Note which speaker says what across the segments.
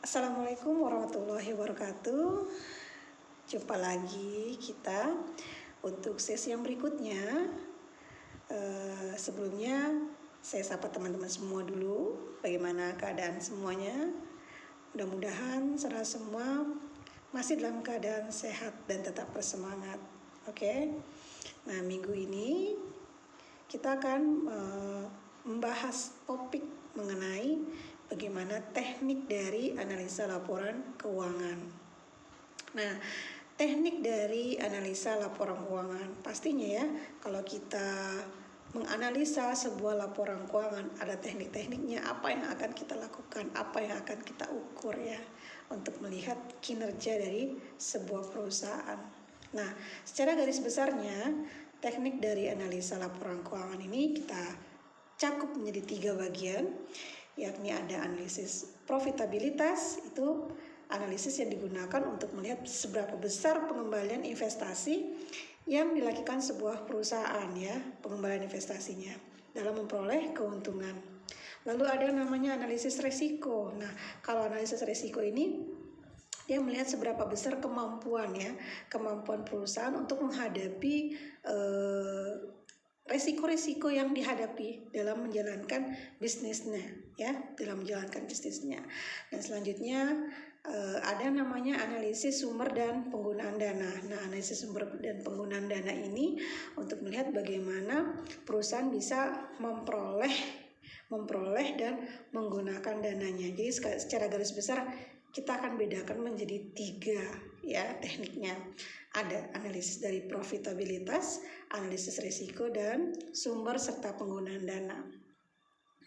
Speaker 1: Assalamualaikum warahmatullahi wabarakatuh. Jumpa lagi kita untuk sesi yang berikutnya. Sebelumnya saya sapa teman-teman semua dulu. Bagaimana keadaan semuanya? Mudah-mudahan saudara semua masih dalam keadaan sehat dan tetap bersemangat. Oke. Nah, minggu ini kita akan membahas topik mengenai bagaimana teknik dari analisa laporan keuangan. Nah, teknik dari analisa laporan keuangan pastinya ya, kalau kita menganalisa sebuah laporan keuangan ada teknik-tekniknya, apa yang akan kita lakukan, apa yang akan kita ukur ya untuk melihat kinerja dari sebuah perusahaan. Nah, secara garis besarnya teknik dari analisa laporan keuangan ini kita cakup menjadi 3 bagian, yakni ada analisis profitabilitas, itu analisis yang digunakan untuk melihat seberapa besar pengembalian investasi yang dilakukan sebuah perusahaan ya, pengembalian investasinya dalam memperoleh keuntungan. Lalu ada namanya analisis resiko. Nah, kalau analisis resiko ini dia melihat seberapa besar kemampuan perusahaan untuk menghadapi resiko-resiko yang dihadapi dalam menjalankan bisnisnya ya, Dan selanjutnya ada namanya analisis sumber dan penggunaan dana. Nah, analisis sumber dan penggunaan dana ini untuk melihat bagaimana perusahaan bisa memperoleh dan menggunakan dananya. Jadi secara garis besar kita akan bedakan menjadi 3 ya tekniknya. Ada analisis dari profitabilitas, analisis risiko, dan sumber serta penggunaan dana.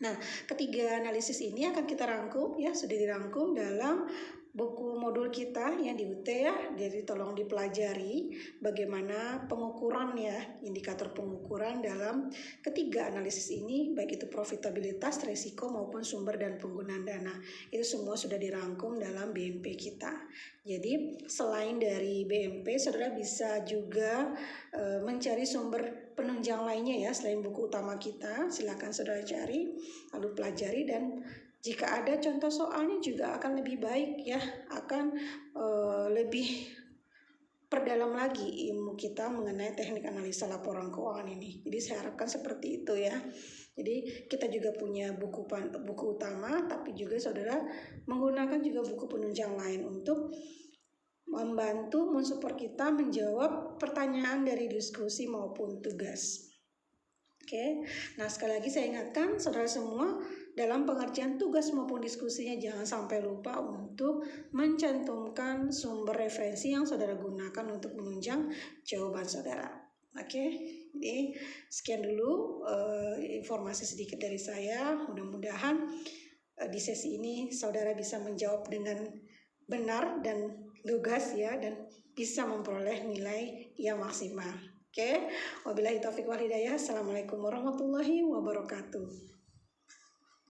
Speaker 1: Nah, ketiga analisis ini akan kita rangkum ya, sudah dirangkum dalam buku modul kita yang di UT ya. Jadi tolong dipelajari bagaimana pengukuran ya, indikator pengukuran dalam ketiga analisis ini, baik itu profitabilitas, risiko maupun sumber dan penggunaan dana. Itu semua sudah dirangkum dalam BMP kita. Jadi selain dari BMP, saudara bisa juga mencari sumber penunjang lainnya ya, selain buku utama kita. Silakan saudara cari, lalu pelajari, dan jika ada contoh soalnya juga akan lebih baik ya, akan lebih perdalam lagi ilmu kita mengenai teknik analisa laporan keuangan ini. Jadi saya harapkan seperti itu ya. Jadi kita juga punya buku utama, tapi juga saudara menggunakan juga buku penunjang lain untuk membantu mensupport kita menjawab pertanyaan dari diskusi maupun tugas. Oke. Nah, sekali lagi saya ingatkan saudara semua, dalam pengerjaan tugas maupun diskusinya jangan sampai lupa untuk mencantumkan sumber referensi yang saudara gunakan untuk menunjang jawaban saudara. Oke. Jadi sekian dulu informasi sedikit dari saya. Mudah-mudahan di sesi ini saudara bisa menjawab dengan benar dan lugas ya, dan bisa memperoleh nilai yang maksimal. Oke. Wabillahi taufiq wal hidayah. Assalamualaikum warahmatullahi wabarakatuh.